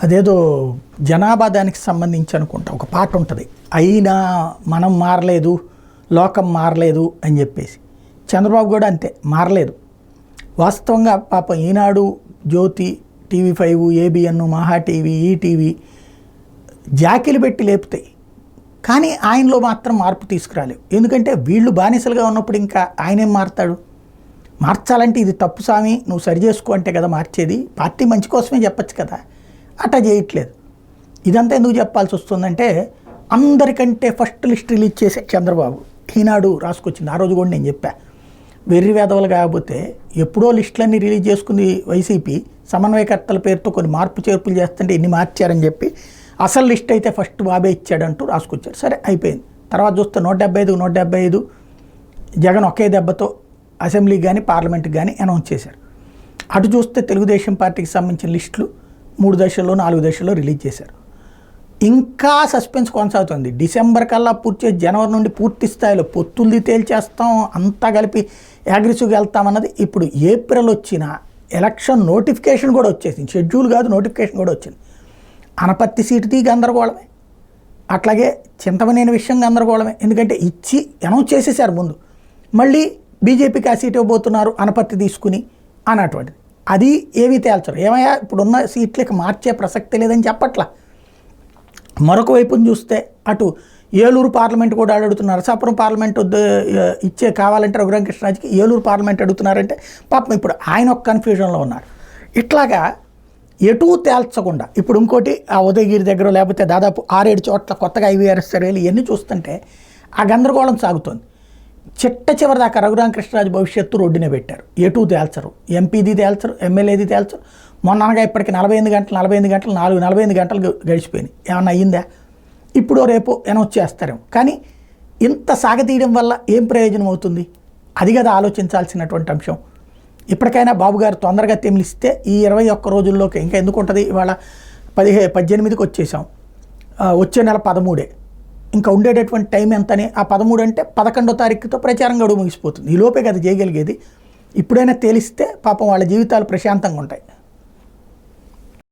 అదేదో జనాభా దానికి సంబంధించి అనుకుంటా ఒక పాట ఉంటుంది, అయినా మనం మారలేదు లోకం మారలేదు అని చెప్పేసి. చంద్రబాబు కూడా అంతే, మారలేదు. వాస్తవంగా పాపం ఈనాడు, జ్యోతి, TV5, ABN, మహా టీవీ, ఈటీవీ జాకిలు పెట్టి లేపుతాయి, కానీ ఆయనలో మాత్రం మార్పు తీసుకురాలేవు. ఎందుకంటే వీళ్ళు బానిసలుగా ఉన్నప్పుడు ఇంకా ఆయనేం మారతాడు? మార్చాలంటే ఇది తప్పు స్వామి, నువ్వు సరి చేసుకో అంటే కదా మార్చేది. పార్టీ మంచి కోసమే చెప్పచ్చు కదా, అట్లా చేయట్లేదు. ఇదంతా ఎందుకు చెప్పాల్సి వస్తుందంటే, అందరికంటే ఫస్ట్ లిస్ట్ రిలీజ్ చేసే చంద్రబాబు. ఈనాడు రాసుకొచ్చింది, ఆ రోజు కూడా నేను చెప్పా, వెర్రి వేదవలు కాకపోతే ఎప్పుడో లిస్టులన్నీ రిలీజ్ చేసుకుంది వైసీపీ. సమన్వయకర్తల పేరుతో కొన్ని మార్పు చేర్పులు చేస్తుంటే ఎన్ని మార్చారని చెప్పి అసలు లిస్ట్ అయితే ఫస్ట్ బాబే ఇచ్చాడంటూ రాసుకొచ్చారు. సరే అయిపోయింది. తర్వాత చూస్తే 175 జగన్ ఒకే దెబ్బతో అసెంబ్లీకి కానీ పార్లమెంట్కి కానీ అనౌన్స్ చేశారు. అటు చూస్తే తెలుగుదేశం పార్టీకి సంబంధించిన లిస్టులు 3 దశల్లో 4 దశల్లో రిలీజ్ చేశారు. ఇంకా సస్పెన్స్ కొనసాగుతుంది. డిసెంబర్ కల్లా పూర్తి చేసి జనవరి నుండి పూర్తి స్థాయిలో పొత్తుల్ది తేల్చేస్తాం, అంతా కలిపి యాగ్రెసివ్గా వెళ్తామన్నది. ఇప్పుడు ఏప్రిల్ వచ్చిన ఎలక్షన్ నోటిఫికేషన్ కూడా వచ్చేసింది, షెడ్యూల్ కాదు నోటిఫికేషన్ కూడా వచ్చింది. అనపత్తి సీటుది గందరగోళమే, అట్లాగే చింతమనేని విషయం గందరగోళమే. ఎందుకంటే ఇచ్చి అనౌన్స్ చేసేసారు ముందు, మళ్ళీ బీజేపీకి ఆ సీటు ఇవ్వబోతున్నారు అనపత్తి తీసుకుని అన్నటువంటిది. అది ఏమీ తేల్చరు. ఏమయ్యా ఇప్పుడున్న సీట్లకి మార్చే ప్రసక్తి లేదని చెప్పట్లా. మరొక వైపును చూస్తే అటు ఏలూరు పార్లమెంట్ కూడా అడుగుతున్నారు, నరసాపురం పార్లమెంట్ ఇచ్చే కావాలంటే రఘురామకృష్ణరాజుకి ఏలూరు పార్లమెంట్ అడుగుతున్నారంటే పాపం ఇప్పుడు ఆయన ఒక కన్ఫ్యూజన్లో ఉన్నారు. ఇట్లాగా ఎటూ తేల్చకుండా ఇప్పుడు ఇంకోటి ఆ ఉదయగిరి దగ్గర లేకపోతే దాదాపు 6-7 చోట్ల కొత్తగా IVRS సర్వేలు ఇవన్నీ చూస్తుంటే ఆ గందరగోళం సాగుతోంది. చివరి దాకా రఘురామకృష్ణరాజు భవిష్యత్తు రోడ్డునే పెట్టారు. ఎటూ తేల్చరు, ఎంపీది తేల్చరు, ఎమ్మెల్యేది తేల్చరు. మొన్ననగా ఇప్పటికి 45 గంటలు 45 గంటలు గడిచిపోయినాయి. ఏమన్నా అయ్యిందా? ఇప్పుడు రేపు అనౌన్స్ చేస్తారేమో. కానీ ఇంత సాగతీయడం వల్ల ఏం ప్రయోజనం అవుతుంది? అది కదా ఆలోచించాల్సినటువంటి అంశం. ఇప్పటికైనా బాబు గారు తొందరగా తెమిలిస్తే ఈ 21 రోజుల్లోకి ఇంకా ఎందుకు ఉంటుంది? ఇవాళ 18కి వచ్చేసాం, వచ్చే నెల 13. ఇంకా ఉండేటటువంటి టైం ఎంతని? ఆ 13 అంటే 11వ తారీఖుతో ప్రచారం గడువు ముగిసిపోతుంది. ఈ లోపే కదా చేయగలిగేది. ఇప్పుడైనా తేలిస్తే పాపం వాళ్ళ జీవితాలు ప్రశాంతంగా ఉంటాయి.